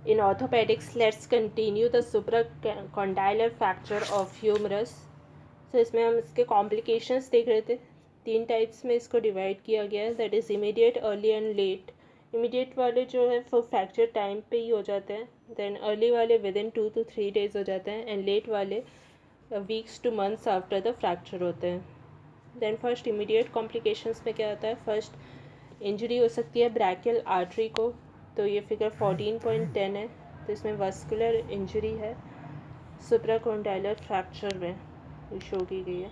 In orthopedics, let's continue the supracondylar fracture of humerus. So इसमें हम इसके complications देख रहे थे. 3 टाइप्स में इसको डिवाइड किया गया है, that is immediate, early and let. Immediate वाले जो है वो फ्रैक्चर टाइम पे ही हो जाते हैं. देन अर्ली वाले विद इन 2 to 3 days हो जाते हैं, एंड लेट वाले weeks two months after the fracture होते हैं. देन फर्स्ट इमीडिएट कॉम्प्लिकेशंस में क्या होता है? फर्स्ट इंजरी हो सकती है ब्रैकियल आर्टरी को. तो ये फिगर 14.10 है. तो इसमें वस्कुलर इंजरी है सुप्राकोंडाइलर फ्रैक्चर में, ये शो की गई है.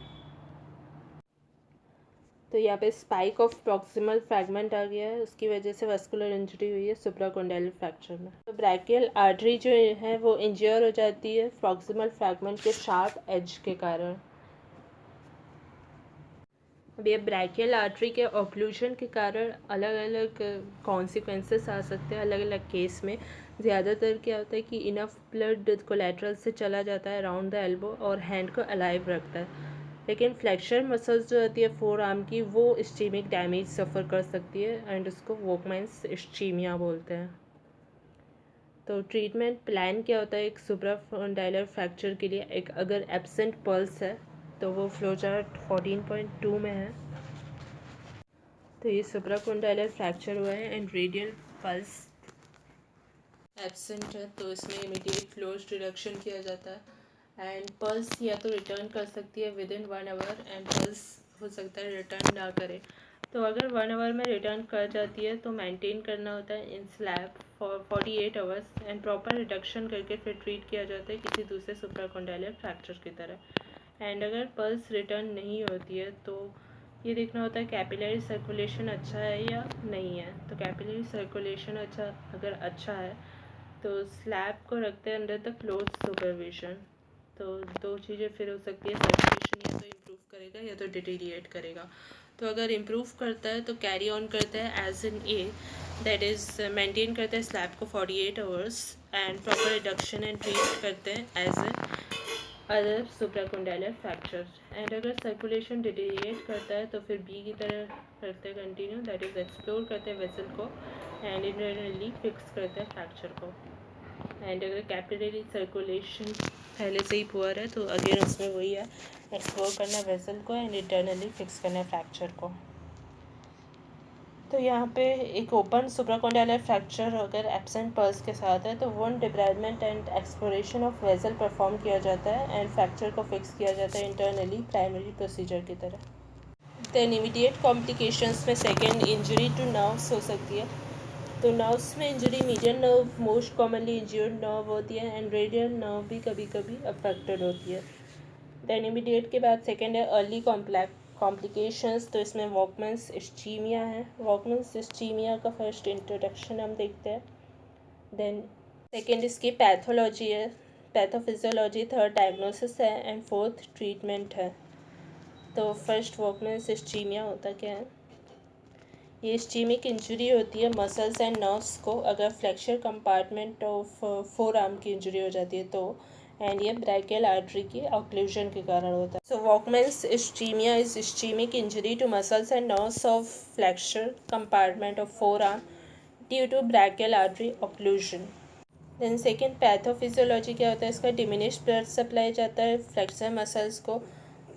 तो यहाँ पे स्पाइक ऑफ प्रॉक्सिमल फ्रैगमेंट आ गया है, उसकी वजह से वस्कुलर इंजरी हुई है सुप्राकोंडाइलर फ्रैक्चर में. तो ब्रैकियल आर्टरी जो है वो इंजर हो जाती है प्रॉक्सिमल फ्रैगमेंट के शार्प एज के कारण. अब ये ब्रैकियल आर्टरी के ऑक्लूजन के कारण अलग अलग कॉन्सिक्वेंसेस आ सकते हैं अलग अलग केस में. ज़्यादातर क्या होता है कि इनफ ब्लड कोलेट्रल से चला जाता है अराउंड द एल्बो और हैंड को अलाइव रखता है. लेकिन फ्लेक्सर मसल्स जो होती है फोर आर्म की, वो इस्चीमिक डैमेज सफ़र कर सकती है एंड उसको वॉकमैन्स इस्चीमिया बोलते हैं. तो ट्रीटमेंट प्लान क्या होता है एक सुप्राकोंडाइलर फ्रैक्चर के लिए? एक अगर एब्सेंट पल्स है तो वो फ्लोचार्ट 14.2 में है. तो ये सुप्राकोंडाइलर फ्रैक्चर हुआ है एंड रेडियल पल्स एब्सेंट है, तो इसमें इमीडिएट फ्लोज रिडक्शन किया जाता है. एंड पल्स या तो रिटर्न कर सकती है with in 1 hour, and pulse हो सकता है रिटर्न ना करे. तो अगर 1 hour में रिटर्न कर जाती है तो मेंटेन करना होता है इन slab for 48 hours and proper reduction करके फिर ट्रीट किया जाता है किसी दूसरे सुप्राकोंडाइलर फ्रैक्चर की तरह. एंड अगर पल्स रिटर्न नहीं होती है तो ये देखना होता है कैपिलरी सर्कुलेशन अच्छा है या नहीं है. तो कैपिलरी सर्कुलेशन अगर अच्छा है तो स्लैब को रखते हैं अंडर द क्लोज सुपरविजन. तो 2 चीज़ें फिर हो सकती है, सर्कुलेशन या तो इम्प्रूव करेगा या तो डिटीरिएट करेगा. तो अगर इम्प्रूव करता है तो कैरी ऑन करता है as in a, that is maintain करते हैं स्लैब को 48 hours and proper reduction and treat करते हैं as an other supracondylar fracture. And अगर सर्कुलेशन डिटीरिएट करता है तो फिर बी की तरह करते हैं कंटिन्यू, दैट इज़ एक्सप्लोर करते हैं वेसल को एंड इंटरनली फिक्स करते हैं फ्रैक्चर को. एंड अगर कैपिलरी सर्कुलेशन पहले से ही पुअर है तो अगेन उसमें वही है, एक्सप्लोर करना वेसल को एंड इंटरनली फिक्स करना फ्रैक्चर को. तो यहाँ पे एक ओपन सुप्राकोंडाइलर फ्रैक्चर अगर एब्सेंट पल्स के साथ है तो wound debridement and exploration of vessel perform किया जाता है एंड फ्रैक्चर को फिक्स किया जाता है इंटरनली प्राइमरी प्रोसीजर की तरह. देन इमीडिएट कॉम्प्लिकेशंस में सेकेंड इंजरी टू नर्व्स हो सकती है. तो नर्व्स में injury median nerve most commonly injured nerve होती है एंड रेडियल नर्व भी कभी कभी अफेक्टेड होती है. देन इमीडिएट के बाद सेकेंड है अर्ली कॉम्प्लिकेशंस. तो इसमें वॉकमैन्स इस्चीमिया है. वॉकमैन्स इस्चीमिया का फर्स्ट इंट्रोडक्शन हम देखते हैं. देन सेकेंड इसकी पैथोलॉजी है, पैथोफिजियोलॉजी. थर्ड डायग्नोसिस है एंड फोर्थ ट्रीटमेंट है. तो फर्स्ट वॉकमैन्स इस्चीमिया होता क्या है? ये इस्चीमिक इंजरी होती है मसल्स एंड नर्व्स को अगर flexor compartment of four arm की इंजरी हो जाती है तो, एंड ये ब्रैकियल आर्टरी की ऑक्लूजन के कारण होता है. So Volkmann's ischaemia is ischaemic injury to muscles and nerves of flexor compartment of forearm due to brachial artery occlusion. Then second pathophysiology क्या होता है? इसका डिमिनिश ब्लड सप्लाई जाता है फ्लेक्सर मसल्स को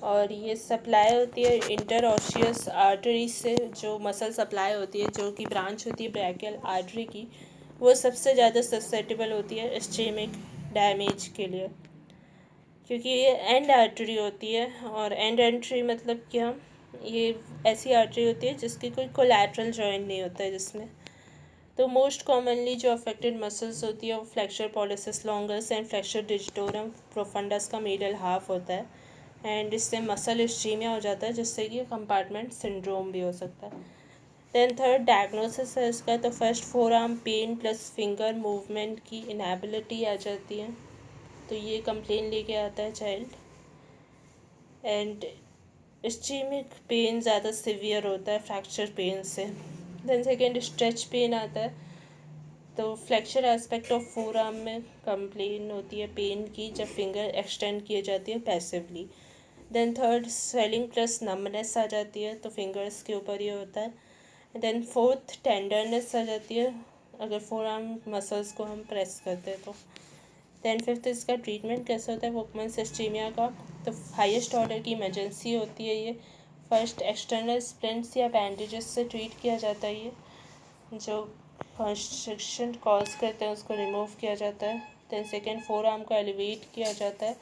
और ये सप्लाई होती है इंटरऑशियस आर्टरी से. जो मसल सप्लाई होती है जो कि ब्रांच होती है ब्रैकियल आर्टरी की, वो सबसे ज़्यादा ससेप्टेबल होती है इस्चेमिक डैमेज के लिए क्योंकि ये एंड आर्टरी होती है. और एंड आर्टरी मतलब क्या? ये ऐसी आर्टरी होती है जिसकी कोई कोलैटरल जॉइंट नहीं होता है जिसमें. तो मोस्ट कॉमनली जो अफेक्टेड मसल्स होती है वो flexor pollicis longus and flexor digitorum profundis का मीडियल हाफ होता है एंड इससे मसल इस्चीमिया हो जाता है जिससे कि कंपार्टमेंट सिंड्रोम भी हो सकता है. देन थर्ड डायग्नोसिस है इसका. तो first forearm pain plus finger movement की इनएबिलिटी आ जाती है. तो ये कंप्लेन लेके आता है चाइल्ड एंड इस्चीमिक पेन ज़्यादा सिवियर होता है फ्रैक्चर पेन से. देन सेकेंड स्ट्रेच पेन आता है. तो flexor aspect of forearm में कंप्लेन होती है पेन की जब फिंगर एक्सटेंड किए जाती है passively. Then third swelling plus numbness आ जाती है. तो फिंगर्स के ऊपर ये होता है. देन फोर्थ टेंडरनेस आ जाती है अगर फोर आर्म मसल्स को हम प्रेस करते हैं तो। दैन फिफ्थ इसका ट्रीटमेंट कैसे होता है वॉकमैन सिस्टीमिया का। तो हाईएस्ट ऑर्डर की इमरजेंसी होती है ये। फर्स्ट एक्सटर्नल स्प्लिंट्स या बैंडेजेस से ट्रीट किया जाता है ये, जो कंस्ट्रक्शन कॉज करते हैं उसको रिमूव किया जाता है। दैन सेकेंड फोर आर्म को एलिवेट किया जाता है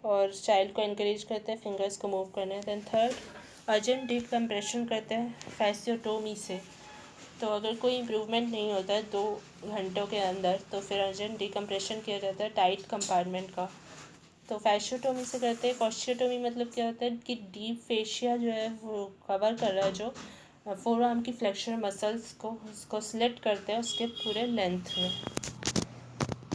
और चाइल्ड को इनक्रेज करते हैं फिंगर्स को मूव करने। दैन थर्ड अर्जेंट डिकम्प्रेशन करते हैं फैसियोटोमी से। तो अगर कोई इम्प्रूवमेंट नहीं होता है 2 घंटों के अंदर तो फिर अर्जेंट डिकम्प्रेशन किया जाता है टाइट कंपार्टमेंट का। तो फैशियोटोमी से करते हैं। फैशियोटोमी मतलब क्या होता है कि डीप फेशिया जो है वो कवर कर रहा है जो फोर आर्म की फ्लेक्सर मसल्स को, उसको स्लिट करते हैं उसके पूरे लेंथ में।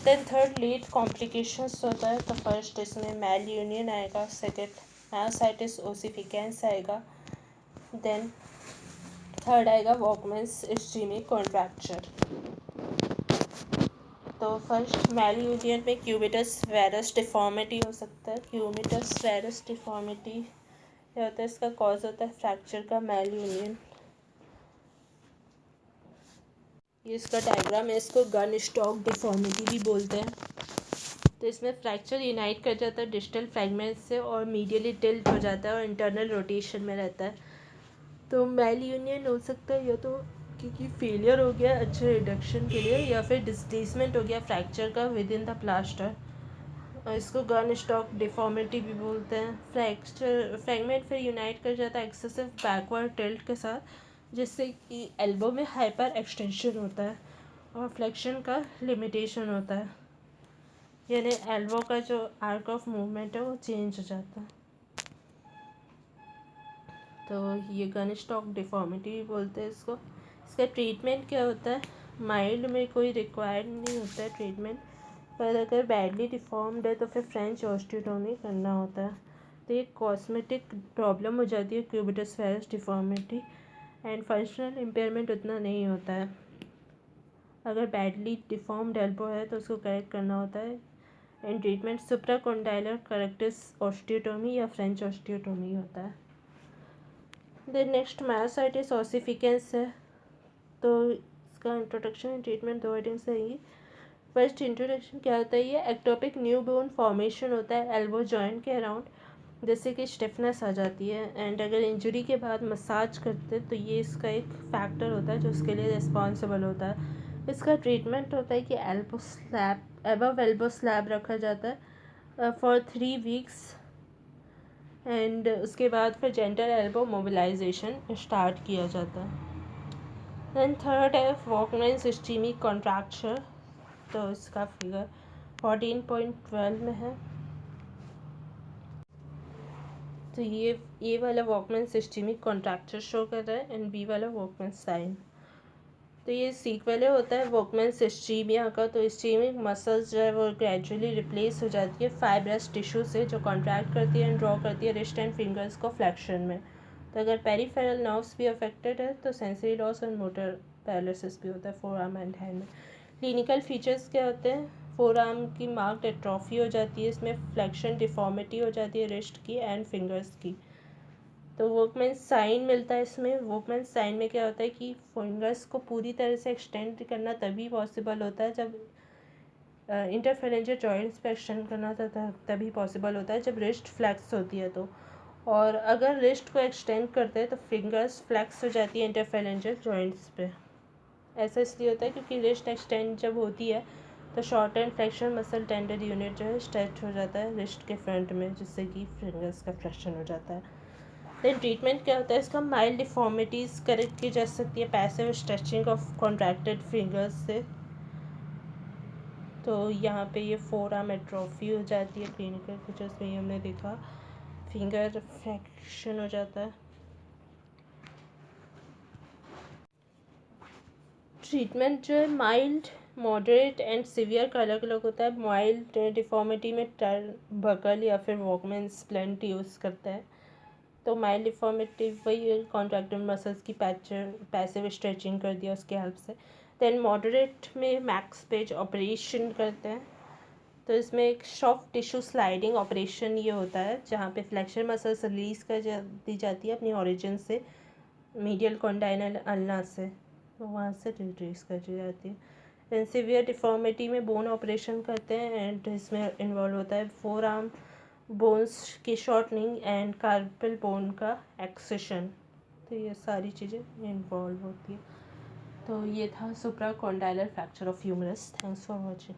देन थर्ड लेट कॉम्प्लिकेशंस होता है। तो फर्स्ट इसमें मैल यूनियन आएगा, सेकेंड मायोसाइटिस ओसिफिकेंस आएगा, देन थर्ड आएगा वॉकमैन्स इस्चेमिक कॉन्ट्रैक्चर। तो फर्स्ट मैल यूनियन में क्यूबिटस वेरस डिफॉर्मिटी हो सकता है। क्यूबिटस वेरस डिफॉर्मिटी क्या होता है, इसका कॉज होता है फ्रैक्चर का मैल यूनियन। ये इसका डायग्राम है, इसको गन स्टॉक डिफॉर्मिटी भी बोलते हैं। तो इसमें फ्रैक्चर यूनाइट कर जाता है डिस्टल फ्रैगमेंट से और मीडियली टिल्ट हो जाता है और इंटरनल रोटेशन में रहता है। तो मैल यूनियन हो सकता है या तो क्योंकि फेलियर हो गया अच्छे रिडक्शन के लिए, या फिर डिस्प्लेसमेंट हो गया फ्रैक्चर का विद इन द प्लास्टर। इसको गन स्टॉक डिफॉर्मिटी भी बोलते हैं। फ्रैक्चर फ्रैगमेंट फिर यूनाइट कर जाता है एक्सेसिव बैकवर्ड टिल्ट के साथ, जिससे कि एल्बो में हाइपर एक्सटेंशन होता है और फ्लेक्शन का लिमिटेशन होता है, यानी एल्बो का जो आर्क ऑफ मूवमेंट है वो चेंज हो जाता है। तो ये गन स्टॉक डिफॉर्मिटी भी बोलते हैं इसको। इसका ट्रीटमेंट क्या होता है, माइल्ड में कोई रिक्वायर्ड नहीं होता है ट्रीटमेंट, पर अगर बैडली डिफॉर्म्ड है तो फिर फ्रेंच ऑस्टियोटोमी करना होता है। तो ये कॉस्मेटिक प्रॉब्लम हो जाती है cubitus varus deformity, and functional impairment उतना नहीं होता है। अगर बैडली डिफॉर्म्ड एल्बो है तो उसको करेक्ट करना होता है। एंड ट्रीटमेंट सुप्राकोंडाइलर करेक्टिस ऑस्टियोटोमी या फ्रेंच ऑस्टियोटोमी होता है। देन नेक्स्ट मायोसाइटिस ओसिफिकेंस है। तो इसका इंट्रोडक्शन एंड ट्रीटमेंट 2 हेडिंग्स रहेंगी। फर्स्ट इंट्रोडक्शन क्या होता है, ये एक्टोपिक न्यू बोन फॉर्मेशन होता है एल्बो जॉइंट के अराउंड, जैसे कि स्टिफनेस आ जाती है। एंड अगर इंजरी के बाद मसाज करते तो ये इसका एक फैक्टर होता है जो उसके लिए रिस्पॉन्सिबल होता है। इसका ट्रीटमेंट होता है कि elbow slab above elbow slab रखा जाता है फॉर 3 वीक्स, एंड उसके बाद फिर जेंटल एल्बो मोबिलाइजेशन स्टार्ट किया जाता है। दैन थर्ड है वॉकमैन्स इस्चेमिक कॉन्ट्रैक्चर। तो इसका फिगर 14.12 में है। तो ये वाला वॉकमैन सिस्टमिक कॉन्ट्रैक्चर शो कर रहा है एंड बी वाला वॉकमैन साइन। तो ये सीक्वल होता है वॉकमैन सिस्टीमिया का। तो इस्चेमिक मसल्स जो है वो ग्रेजुअली रिप्लेस हो जाती है फाइब्रस टिश्यू से, जो कॉन्ट्रैक्ट करती है एंड ड्रॉ करती है रिस्ट एंड फिंगर्स को फ्लेक्शन में। तो अगर पेरिफेरल नर्व्स भी अफेक्टेड है तो सेंसरी लॉस और मोटर पैरालिसिस भी होता है फोर आर्म एंड हैंड में। क्लिनिकल फीचर्स क्या होते हैं, फोर आर्म की मार्क्ड एट्रोफी हो जाती है, इसमें फ्लेक्शन डिफॉर्मिटी हो जाती है रिस्ट की एंड फिंगर्स की। तो वर्कमैन साइन मिलता है इसमें। वर्कमैन साइन में क्या होता है कि फिंगर्स को पूरी तरह से एक्सटेंड करना तभी पॉसिबल होता है जब इंटरफेरेंजियल जॉइंट्स पे एक्सटेंड करना तभी पॉसिबल होता है जब रिस्ट फ्लैक्स होती है तो। और अगर रिस्ट को एक्सटेंड करते हैं तो फिंगर्स फ्लैक्स हो जाती है इंटरफेरेंजियल जॉइंट्स पे। ऐसा इसलिए होता है क्योंकि रिस्ट एक्सटेंड जब होती है तो short and flexion muscle tender unit जो है स्ट्रेच हो जाता है रिस्ट के फ्रंट में, जिससे कि फिंगर्स का फ्लेक्शन हो जाता है। देन ट्रीटमेंट क्या होता है इसका, माइल्ड डिफॉर्मिटीज़ करेक्ट की जा सकती है passive stretching of contracted fingers से। तो यहाँ पे ये फोर आर्म एट्रोफी हो जाती है, क्लिनिकल फीचर्स में ये हमने देखा, फिंगर फ्रैक्शन हो जाता है। ट्रीटमेंट जो है माइल्ड, मॉडरेट एंड सीवियर का अलग अलग होता है। माइल्ड डिफॉर्मिटी में बकल या फिर वॉकमैन स्प्लिंट यूज़ करता है। तो माइल्ड डिफॉर्मिटी वही कॉन्ट्रैक्टेड मसल्स की पैसिव स्ट्रेचिंग कर दिया उसके हेल्प से। देन मॉडरेट में मैक्स पेज ऑपरेशन करते हैं। तो इसमें एक सॉफ्ट टिश्यू स्लाइडिंग ऑपरेशन ये होता है जहाँ पे फ्लेक्सर मसल्स रिलीज दी जाती है अपनी ओरिजिन से मीडियल कॉन्डाइनल अल्ना से। तो वहाँ से डिक्रीज कर दी जाती है। दैन सीवियर डिफॉर्मिटी में बोन ऑपरेशन करते हैं एंड इसमें इन्वॉल्व होता है फोर आर्म बोन्स की शॉर्टनिंग एंड कार्पल बोन का एक्सेशन। तो ये सारी चीज़ें इन्वॉल्व होती है। तो ये था supracondylar fracture of humerus. Thanks for watching.